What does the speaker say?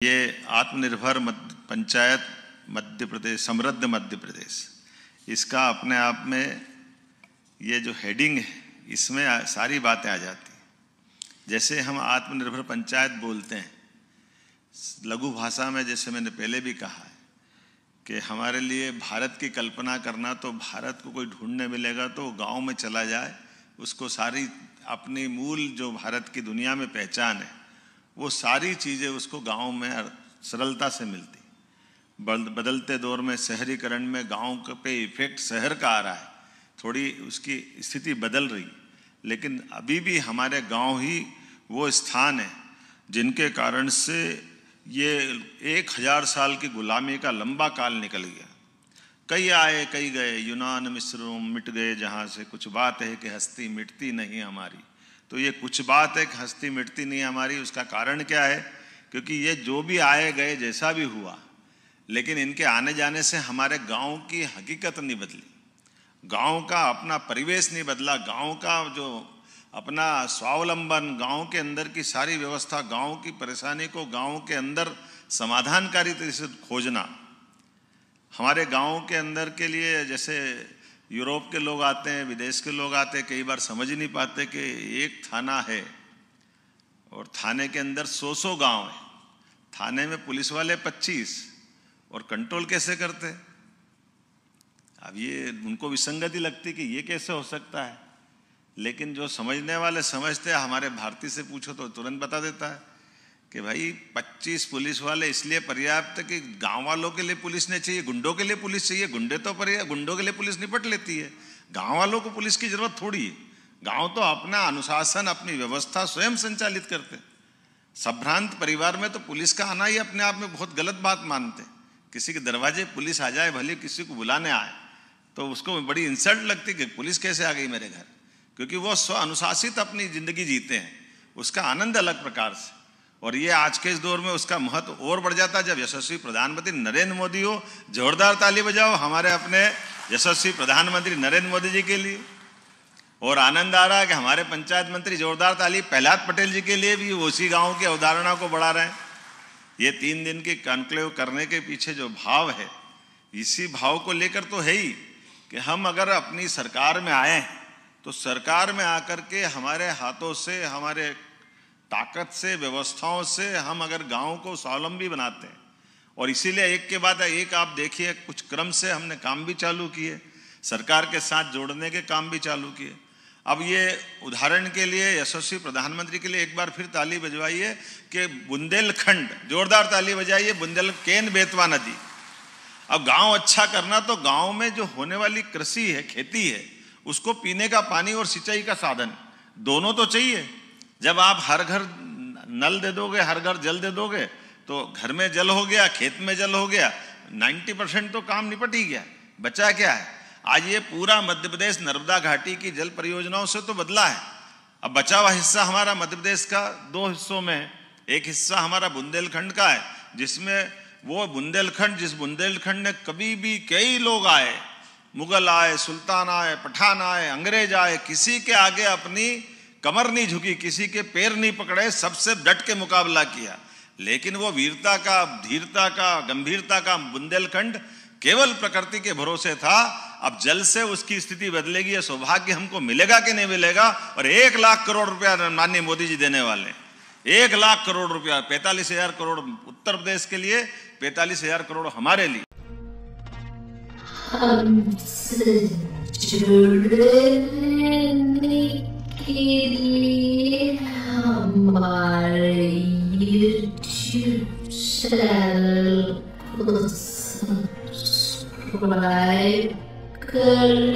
ये आत्मनिर्भर पंचायत मध्य प्रदेश, समृद्ध मध्य प्रदेश, इसका अपने आप में ये जो हेडिंग है इसमें सारी बातें आ जाती हैं। जैसे हम आत्मनिर्भर पंचायत बोलते हैं लघु भाषा में, जैसे मैंने पहले भी कहा है कि हमारे लिए भारत की कल्पना करना, तो भारत को कोई ढूंढने मिलेगा तो गांव में चला जाए, उसको सारी अपनी मूल जो भारत की दुनिया में पहचान है वो सारी चीज़ें उसको गांव में सरलता से मिलती। बदलते दौर में शहरीकरण में गांव पे इफेक्ट शहर का आ रहा है, थोड़ी उसकी स्थिति बदल रही, लेकिन अभी भी हमारे गांव ही वो स्थान है जिनके कारण से ये 1000 साल की गुलामी का लंबा काल निकल गया। कई आए कई गए, यूनान मिस्र मिट गए, जहाँ से कुछ बात है कि हस्ती मिटती नहीं हमारी। तो ये कुछ बात है कि हस्ती मिटती नहीं हमारी, उसका कारण क्या है? क्योंकि ये जो भी आए गए जैसा भी हुआ, लेकिन इनके आने जाने से हमारे गांव की हकीकत नहीं बदली, गांव का अपना परिवेश नहीं बदला, गांव का जो अपना स्वावलंबन, गांव के अंदर की सारी व्यवस्था, गांव की परेशानी को गांव के अंदर समाधानकारी तरीके से खोजना। हमारे गांव के अंदर के लिए, जैसे यूरोप के लोग आते हैं, विदेश के लोग आते हैं, कई बार समझ ही नहीं पाते कि एक थाना है और थाने के अंदर 100 गांव है, थाने में पुलिस वाले 25, और कंट्रोल कैसे करते? अब ये उनको विसंगति लगती कि ये कैसे हो सकता है, लेकिन जो समझने वाले समझते हैं। हमारे भारतीय से पूछो तो तुरंत बता देता है कि भाई 25 पुलिस वाले इसलिए पर्याप्त कि गांव वालों के लिए पुलिस नहीं चाहिए, गुंडों के लिए पुलिस चाहिए। गुंडों के लिए पुलिस निपट लेती है, गांव वालों को पुलिस की जरूरत थोड़ी है। गांव तो अपना अनुशासन, अपनी व्यवस्था स्वयं संचालित करते हैं। संभ्रांत परिवार में तो पुलिस का आना ही अपने आप में बहुत गलत बात मानते हैं। किसी के दरवाजे पुलिस आ जाए, भले किसी को बुलाने आए, तो उसको बड़ी इंसल्ट लगती कि पुलिस कैसे आ गई मेरे घर, क्योंकि वो स्व अनुशासित अपनी जिंदगी जीते हैं, उसका आनंद अलग प्रकार से। और ये आज के इस दौर में उसका महत्व और बढ़ जाता है जब यशस्वी प्रधानमंत्री नरेंद्र मोदी हो। जोरदार ताली बजाओ हमारे अपने यशस्वी प्रधानमंत्री नरेंद्र मोदी जी के लिए। और आनंद आ रहा है कि हमारे पंचायत मंत्री, जोरदार ताली प्रहलाद पटेल जी के लिए भी, उसी गांव की अवधारणा को बढ़ा रहे हैं। ये 3 दिन की कॉन्क्लेव करने के पीछे जो भाव है, इसी भाव को लेकर तो है ही कि हम अगर अपनी सरकार में आए तो सरकार में आकर के हमारे हाथों से, हमारे ताकत से, व्यवस्थाओं से हम अगर गांव को स्वावलंबी बनाते हैं, और इसीलिए एक के बाद एक आप देखिए कुछ क्रम से हमने काम भी चालू किए, सरकार के साथ जोड़ने के काम भी चालू किए। अब ये उदाहरण के लिए यशस्वी प्रधानमंत्री के लिए एक बार फिर ताली बजवाइए कि बुंदेलखंड, जोरदार ताली बजाइए, केन बेतवा नदी। अब गांव अच्छा करना तो गांव में जो होने वाली कृषि है, खेती है, उसको पीने का पानी और सिंचाई का साधन दोनों तो चाहिए। जब आप हर घर नल दे दोगे, हर घर जल दे दोगे, तो घर में जल हो गया, खेत में जल हो गया, 90% तो काम निपट ही गया। बचा क्या है? आज ये पूरा मध्य प्रदेश नर्मदा घाटी की जल परियोजनाओं से तो बदला है। अब बचा हुआ हिस्सा हमारा मध्य प्रदेश का 2 हिस्सों में, एक हिस्सा हमारा बुंदेलखंड का है, जिसमें वो बुंदेलखंड, जिस बुंदेलखंड ने कभी भी कई लोग आए, मुगल आए, सुल्तान आए, पठान आए, अंग्रेज आए, किसी के आगे अपनी कमर नहीं झुकी, किसी के पैर नहीं पकड़े, सबसे डट के मुकाबला किया। लेकिन वो वीरता का, धीरता का, गंभीरता का बुंदेलखंड केवल प्रकृति के भरोसे था। अब जल से उसकी स्थिति बदलेगी, यह सौभाग्य हमको मिलेगा कि नहीं मिलेगा। और 1 लाख करोड़ रुपया माननीय मोदी जी देने वाले, 1 लाख करोड़ रुपया, 45,000 करोड़ उत्तर प्रदेश के लिए, 45,000 करोड़ हमारे लिए। हमारे YouTube चैनल को सब्सक्राइब कर